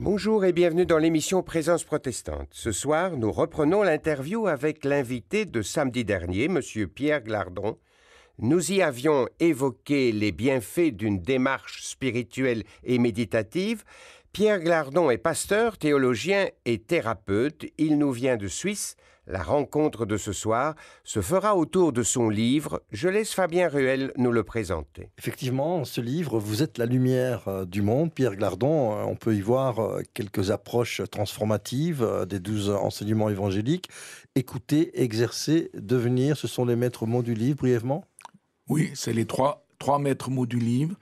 Bonjour et bienvenue dans l'émission Présence protestante. Ce soir, nous reprenons l'interview avec l'invité de samedi dernier, M. Pierre Glardon. Nous y avions évoqué les bienfaits d'une démarche spirituelle et méditative. Pierre Glardon est pasteur, théologien et thérapeute. Il nous vient de Suisse. La rencontre de ce soir se fera autour de son livre. Je laisse Fabien Ruel nous le présenter. Effectivement, ce livre, vous êtes la lumière du monde. Pierre Glardon, on peut y voir quelques approches transformatives des 12 enseignements évangéliques. Écouter, exercer, devenir, ce sont les maîtres mots du livre, brièvement? Oui, c'est les trois maîtres mots du livre.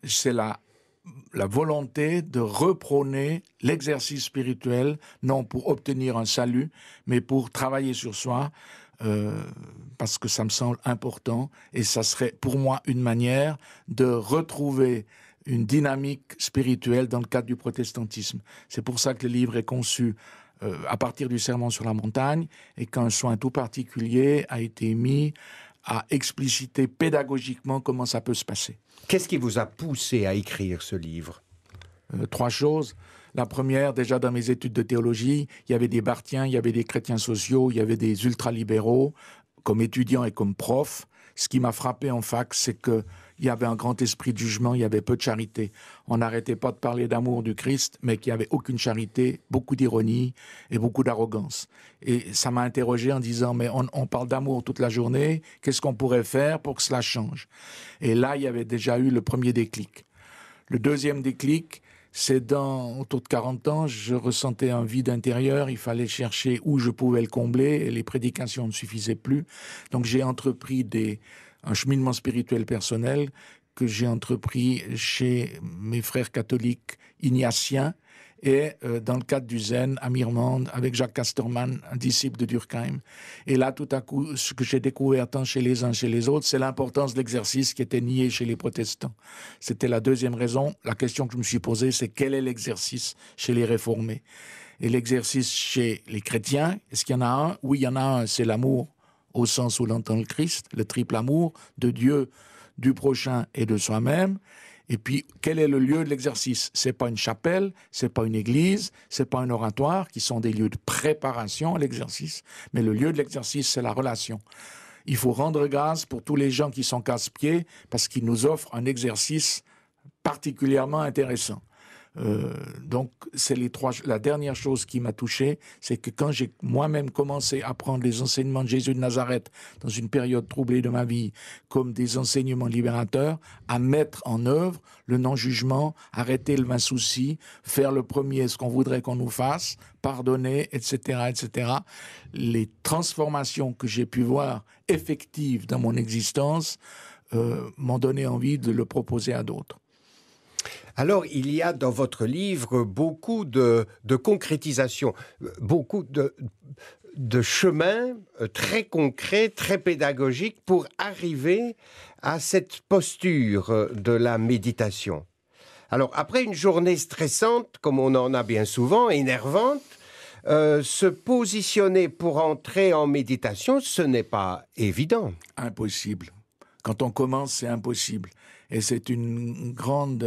C'est la volonté de reprôner l'exercice spirituel, non pour obtenir un salut, mais pour travailler sur soi, parce que ça me semble important, et ça serait pour moi une manière de retrouver une dynamique spirituelle dans le cadre du protestantisme. C'est pour ça que le livre est conçu à partir du Sermon sur la montagne, et qu'un soin tout particulier a été mis à expliciter pédagogiquement comment ça peut se passer. Qu'est-ce qui vous a poussé à écrire ce livre? 3 choses. La première, déjà dans mes études de théologie, il y avait des Barthiens, il y avait des chrétiens sociaux, il y avait des ultralibéraux, comme étudiants et comme profs. Ce qui m'a frappé en fac, c'est qu'il y avait un grand esprit de jugement, il y avait peu de charité. On n'arrêtait pas de parler d'amour du Christ, mais qu'il n'y avait aucune charité, beaucoup d'ironie et beaucoup d'arrogance. Et ça m'a interrogé en disant, mais on parle d'amour toute la journée, qu'est-ce qu'on pourrait faire pour que cela change? Et là, il y avait déjà eu le premier déclic. Le deuxième déclic, c'est autour de 40 ans, je ressentais un vide intérieur, il fallait chercher où je pouvais le combler, et les prédications ne suffisaient plus. Donc j'ai entrepris un cheminement spirituel personnel que j'ai entrepris chez mes frères catholiques ignatiens, et dans le cadre du Zen, à Mirmande, avec Jacques Casterman, un disciple de Durkheim. Et là, tout à coup, ce que j'ai découvert tant chez les uns chez les autres, c'est l'importance de l'exercice qui était nié chez les protestants. C'était la deuxième raison. La question que je me suis posée, c'est quel est l'exercice chez les réformés? Et l'exercice chez les chrétiens, est-ce qu'il y en a un? Oui, il y en a un, c'est l'amour, au sens où l'entend le Christ, le triple amour de Dieu, du prochain et de soi-même. Et puis, quel est le lieu de l'exercice? C'est pas une chapelle, c'est pas une église, c'est pas un oratoire, qui sont des lieux de préparation à l'exercice, mais le lieu de l'exercice, c'est la relation. Il faut rendre grâce pour tous les gens qui sont casse-pieds, parce qu'ils nous offrent un exercice particulièrement intéressant. Donc, c'est la dernière chose qui m'a touché, c'est que quand j'ai moi-même commencé à prendre les enseignements de Jésus de Nazareth dans une période troublée de ma vie comme des enseignements libérateurs, à mettre en œuvre le non-jugement, arrêter le vain souci, faire le premier ce qu'on voudrait qu'on nous fasse, pardonner, etc., etc. Les transformations que j'ai pu voir effectives dans mon existence m'ont donné envie de le proposer à d'autres. Alors, il y a dans votre livre beaucoup de concrétisation, beaucoup de chemins très concrets, très pédagogiques pour arriver à cette posture de la méditation. Alors, après une journée stressante, comme on en a bien souvent, énervante, se positionner pour entrer en méditation, ce n'est pas évident. Impossible. Quand on commence, c'est impossible. Et c'est une grande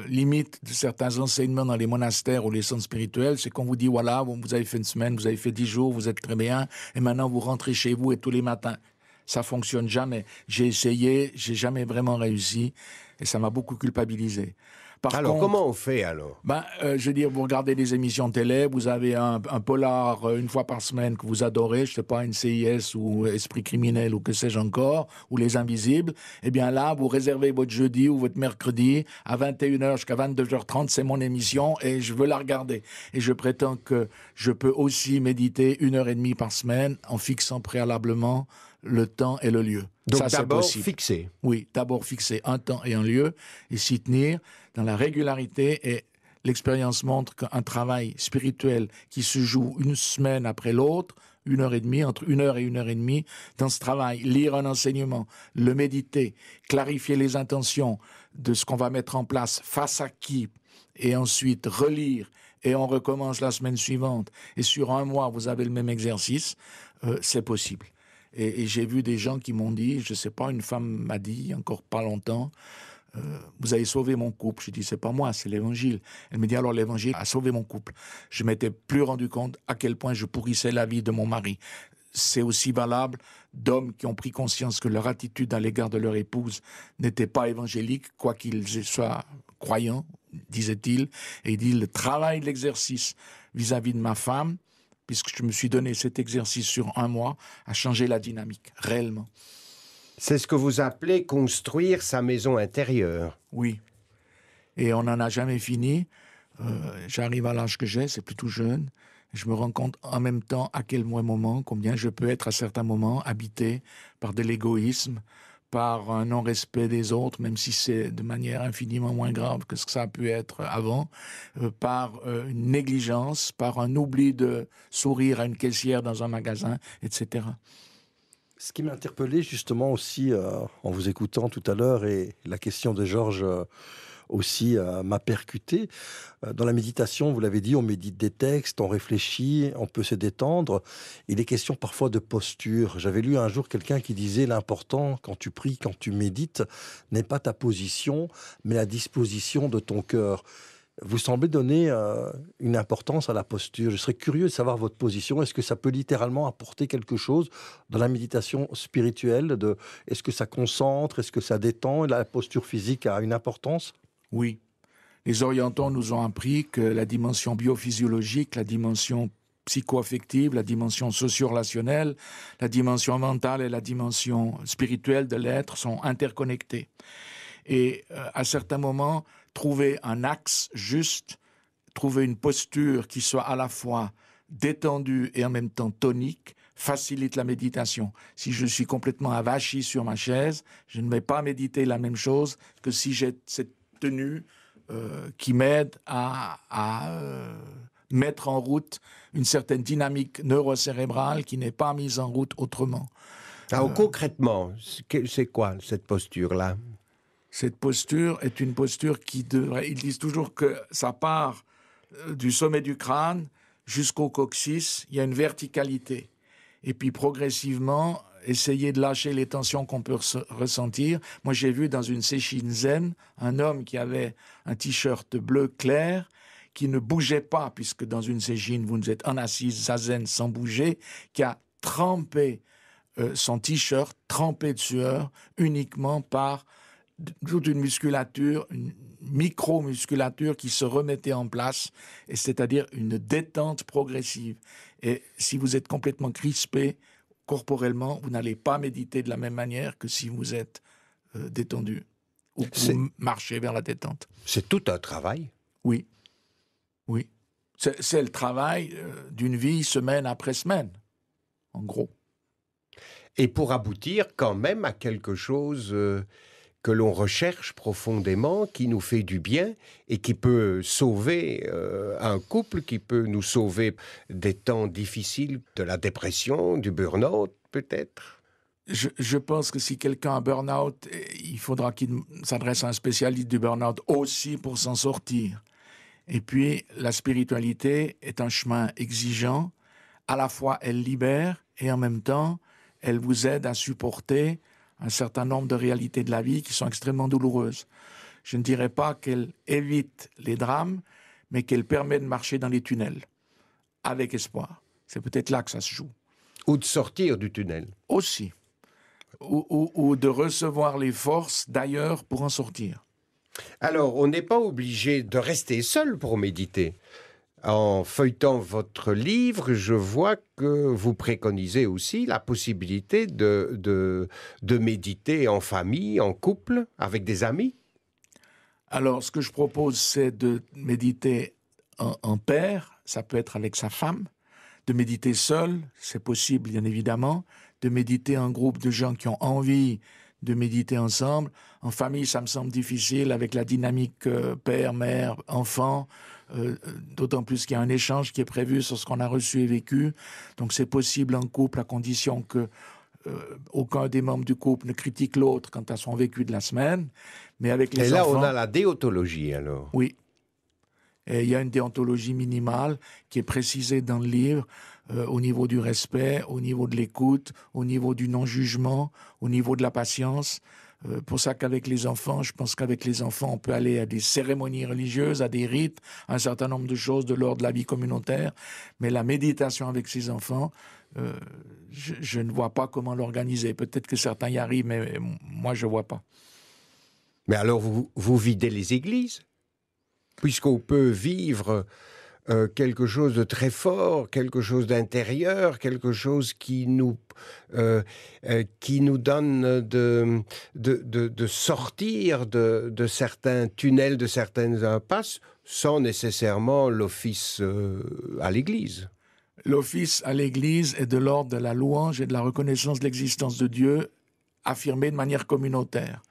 limite de certains enseignements dans les monastères ou les centres spirituels, c'est qu'on vous dit, voilà, vous avez fait une semaine, vous avez fait 10 jours, vous êtes très bien, et maintenant vous rentrez chez vous et tous les matins. Ça fonctionne jamais. J'ai essayé, j'ai jamais vraiment réussi, et ça m'a beaucoup culpabilisé. Alors, comment on fait alors? Je veux dire, vous regardez des émissions de télé, vous avez un polar une fois par semaine que vous adorez, je sais pas, NCIS ou Esprit criminel ou que sais-je encore, ou Les Invisibles. Eh bien là, vous réservez votre jeudi ou votre mercredi à 21h jusqu'à 22h30, c'est mon émission et je veux la regarder. Et je prétends que je peux aussi méditer 1h30 par semaine en fixant préalablement le temps et le lieu. Donc ça, d'abord c'est fixer. Oui, d'abord fixer un temps et un lieu et s'y tenir dans la régularité. Et l'expérience montre qu'un travail spirituel qui se joue une semaine après l'autre, 1h30, entre 1h et 1h30, dans ce travail, lire un enseignement, le méditer, clarifier les intentions de ce qu'on va mettre en place, face à qui, et ensuite relire, et on recommence la semaine suivante, et sur un mois, vous avez le même exercice, c'est possible. Et j'ai vu des gens qui m'ont dit, je sais pas, une femme m'a dit, encore pas longtemps, vous avez sauvé mon couple. Je dis, c'est pas moi, c'est l'évangile. Elle me dit, alors l'évangile a sauvé mon couple. Je m'étais plus rendu compte à quel point je pourrissais la vie de mon mari. C'est aussi valable d'hommes qui ont pris conscience que leur attitude à l'égard de leur épouse n'était pas évangélique, quoi qu'ils soient croyants, disait-il. Et il dit, le travail de l'exercice vis-à-vis de ma femme, puisque je me suis donné cet exercice sur 1 mois, a changé la dynamique, réellement. C'est ce que vous appelez construire sa maison intérieure. Oui. Et on n'en a jamais fini. J'arrive à l'âge que j'ai, c'est plutôt jeune. Je me rends compte en même temps à quel moment, combien je peux être à certains moments habité par de l'égoïsme, par un non-respect des autres, même si c'est de manière infiniment moins grave que ce que ça a pu être avant, par une négligence, par un oubli de sourire à une caissière dans un magasin, etc. Ce qui m'a interpellé justement aussi en vous écoutant tout à l'heure, et la question de Georges aussi m'a percuté. Dans la méditation, vous l'avez dit, on médite des textes, on réfléchit, on peut se détendre. Il est question parfois de posture. J'avais lu un jour quelqu'un qui disait l'important quand tu pries, quand tu médites, n'est pas ta position, mais la disposition de ton cœur. Vous semblez donner une importance à la posture. Je serais curieux de savoir votre position. Est-ce que ça peut littéralement apporter quelque chose dans la méditation spirituelle Est-ce que ça concentre? Est-ce que ça détend? Et la posture physique a une importance? Oui. Les orientaux nous ont appris que la dimension biophysiologique, la dimension psycho-affective, la dimension socio-relationnelle, la dimension mentale et la dimension spirituelle de l'être sont interconnectées. Et à certains moments, trouver un axe juste, trouver une posture qui soit à la fois détendue et en même temps tonique, facilite la méditation. Si je suis complètement avachi sur ma chaise, je ne vais pas méditer la même chose que si j'ai cette tenue qui m'aide à mettre en route une certaine dynamique neurocérébrale qui n'est pas mise en route autrement. Alors concrètement, c'est quoi cette posture-là? Cette posture est une posture qui devrait... Ils disent toujours que ça part du sommet du crâne jusqu'au coccyx, il y a une verticalité. Et puis progressivement, essayer de lâcher les tensions qu'on peut ressentir. Moi, j'ai vu dans une séchine zen un homme qui avait un t-shirt bleu clair, qui ne bougeait pas, puisque dans une séchine, vous êtes en assise zazen sans bouger, qui a trempé son t-shirt, trempé de sueur, uniquement par toute une musculature, une micro-musculature qui se remettait en place, et c'est-à-dire une détente progressive. Et si vous êtes complètement crispé corporellement, vous n'allez pas méditer de la même manière que si vous êtes détendu ou que vous marchez vers la détente. C'est tout un travail. Oui, oui. C'est le travail d'une vie semaine après semaine, en gros. Et pour aboutir quand même à quelque chose que l'on recherche profondément, qui nous fait du bien et qui peut sauver un couple, qui peut nous sauver des temps difficiles, de la dépression, du burn-out peut-être. Je pense que si quelqu'un a un burn-out, il faudra qu'il s'adresse à un spécialiste du burn-out aussi pour s'en sortir. Et puis, la spiritualité est un chemin exigeant. À la fois, elle libère et en même temps, elle vous aide à supporter un certain nombre de réalités de la vie qui sont extrêmement douloureuses. Je ne dirais pas qu'elle évite les drames, mais qu'elle permet de marcher dans les tunnels, avec espoir. C'est peut-être là que ça se joue. Ou de sortir du tunnel. Aussi. Ou de recevoir les forces d'ailleurs pour en sortir. Alors, on n'est pas obligé de rester seul pour méditer. En feuilletant votre livre, je vois que vous préconisez aussi la possibilité de méditer en famille, en couple, avec des amis. Alors, ce que je propose, c'est de méditer en pair, ça peut être avec sa femme, de méditer seul, c'est possible bien évidemment, de méditer en groupe de gens qui ont envie de méditer ensemble. En famille, ça me semble difficile avec la dynamique père, mère, enfant, d'autant plus qu'il y a un échange qui est prévu sur ce qu'on a reçu et vécu. Donc c'est possible en couple à condition que aucun des membres du couple ne critique l'autre quant à son vécu de la semaine. Mais avec les enfants... Et là, on a la déontologie alors. Oui. Et il y a une déontologie minimale qui est précisée dans le livre au niveau du respect, au niveau de l'écoute, au niveau du non-jugement, au niveau de la patience. Pour ça qu'avec les enfants, je pense qu'avec les enfants, on peut aller à des cérémonies religieuses, à des rites, à un certain nombre de choses de l'ordre de la vie communautaire. Mais la méditation avec ses enfants, je ne vois pas comment l'organiser. Peut-être que certains y arrivent, mais moi, je ne vois pas. Mais alors, vous videz les églises, puisqu'on peut vivre quelque chose de très fort, quelque chose d'intérieur, quelque chose qui nous donne de sortir de certains tunnels, de certaines impasses, sans nécessairement l'office à l'Église. L'office à l'Église est de l'ordre de la louange et de la reconnaissance de l'existence de Dieu, affirmée de manière communautaire.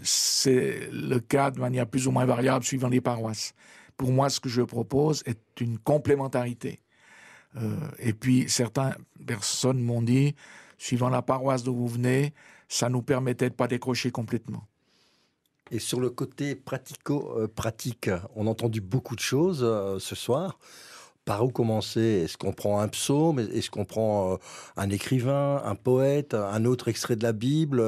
C'est le cas de manière plus ou moins variable suivant les paroisses. Pour moi, ce que je propose est une complémentarité. Et puis, certaines personnes m'ont dit, suivant la paroisse d'où vous venez, ça nous permettait de ne pas décrocher complètement. Et sur le côté pratico-pratique, on a entendu beaucoup de choses ce soir. Par où commencer? Est-ce qu'on prend un psaume? Est-ce qu'on prend un écrivain, un poète, un autre extrait de la Bible,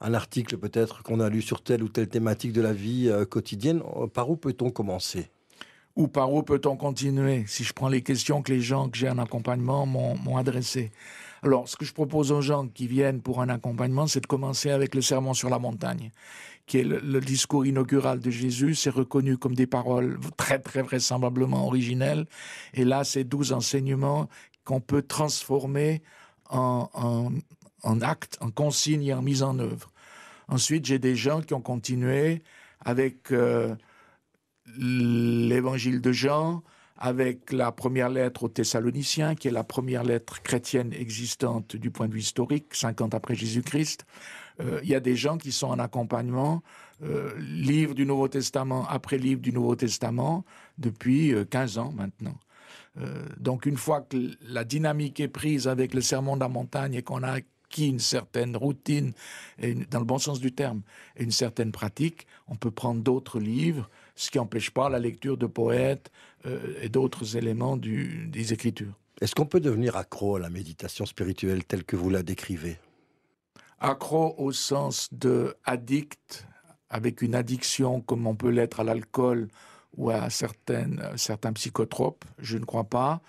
un article peut-être qu'on a lu sur telle ou telle thématique de la vie quotidienne? Par où peut-on commencer? Ou par où peut-on continuer? Si je prends les questions que les gens que j'ai en accompagnement m'ont adressées. Alors, ce que je propose aux gens qui viennent pour un accompagnement, c'est de commencer avec le Sermon sur la montagne, qui est le discours inaugural de Jésus. C'est reconnu comme des paroles très, très vraisemblablement originelles. Et là, c'est 12 enseignements qu'on peut transformer en actes, en consignes et en mise en œuvre. Ensuite, j'ai des gens qui ont continué avec l'évangile de Jean, avec la première lettre aux Thessaloniciens, qui est la première lettre chrétienne existante du point de vue historique, 50 après Jésus-Christ. Il y a des gens qui sont en accompagnement, livre du Nouveau Testament après livre du Nouveau Testament, depuis 15 ans maintenant. Donc une fois que la dynamique est prise avec le Sermon de la montagne et qu'on a acquis une certaine routine, dans le bon sens du terme, et une certaine pratique, on peut prendre d'autres livres, ce qui n'empêche pas la lecture de poètes et d'autres éléments des Écritures. Est-ce qu'on peut devenir accro à la méditation spirituelle telle que vous la décrivez? Accro au sens de addict, avec une addiction comme on peut l'être à l'alcool ou à certains psychotropes, je ne crois pas.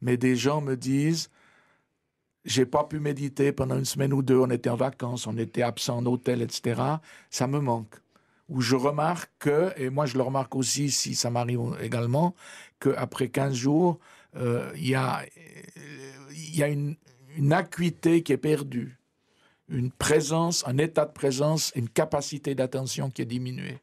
Mais des gens me disent, j'ai pas pu méditer pendant une semaine ou deux, on était en vacances, on était absent en hôtel, etc. Ça me manque. Où je remarque que, et moi je le remarque aussi si ça m'arrive également, qu'après 15 jours, il y a une acuité qui est perdue, une présence, un état de présence, une capacité d'attention qui est diminuée.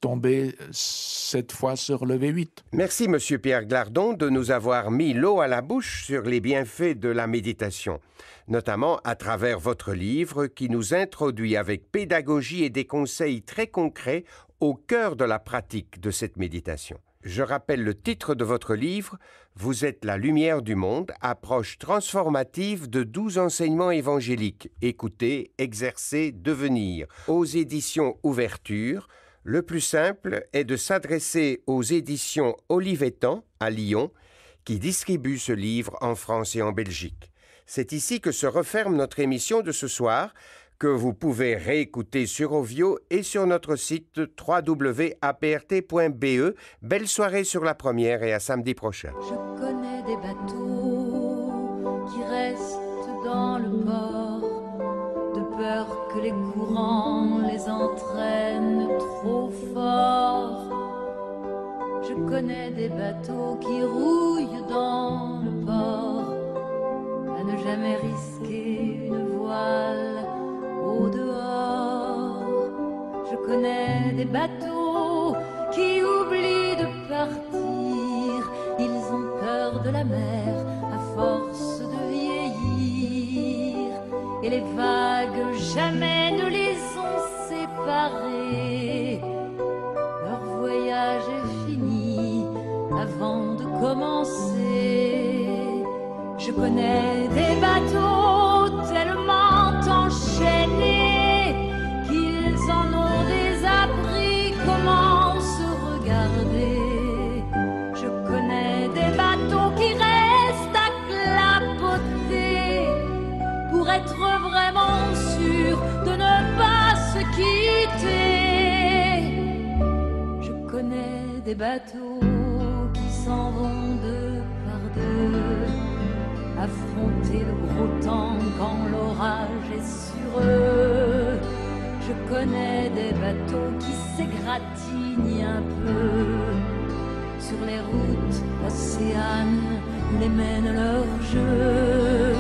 Tomber 7 fois se relever 8. Merci, Monsieur Pierre Glardon, de nous avoir mis l'eau à la bouche sur les bienfaits de la méditation, notamment à travers votre livre qui nous introduit avec pédagogie et des conseils très concrets au cœur de la pratique de cette méditation. Je rappelle le titre de votre livre, « Vous êtes la lumière du monde, approche transformative de 12 enseignements évangéliques. Écoutez, exercez, devenir » aux éditions Ouverture. Le plus simple est de s'adresser aux éditions Olivetan à Lyon, qui distribuent ce livre en France et en Belgique. C'est ici que se referme notre émission de ce soir, que vous pouvez réécouter sur Ovio et sur notre site www.aprt.be. Belle soirée sur la première et à samedi prochain. Je connais des bateaux qui restent dans le port, de peur que les courants les entraînent trop fort. Je connais des bateaux qui rouillent dans le port, à ne jamais risquer une voile au dehors. Je connais des bateaux qui oublient de partir, ils ont peur de la mer à force de vieillir, et les vagues jamais ne les ont séparés. Leur voyage est fini avant de commencer. Je connais des bateaux tellement enchaînés qu'ils en ont désappris comment se regarder. Je connais des bateaux qui restent à clapoter pour être vraiment sûrs de ne pas vérité. Je connais des bateaux qui s'en vont deux par deux, affronter le gros temps quand l'orage est sur eux. Je connais des bateaux qui s'égratignent un peu sur les routes océanes où les mène leur jeu.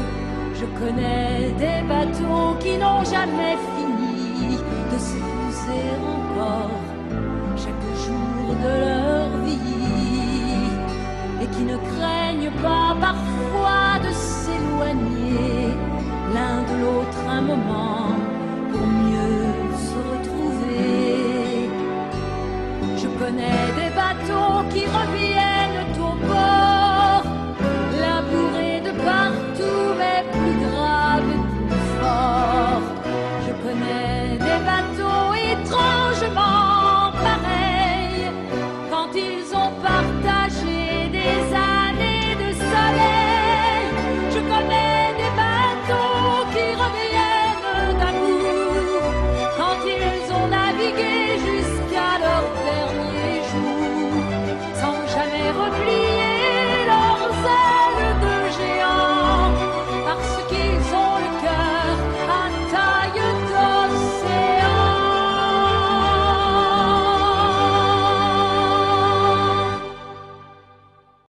Je connais des bateaux qui n'ont jamais fini de s'épouser encore chaque jour de leur vie, et qui ne craignent pas parfois de s'éloigner l'un de l'autre un moment pour mieux se retrouver. Je connais des bateaux qui reviennent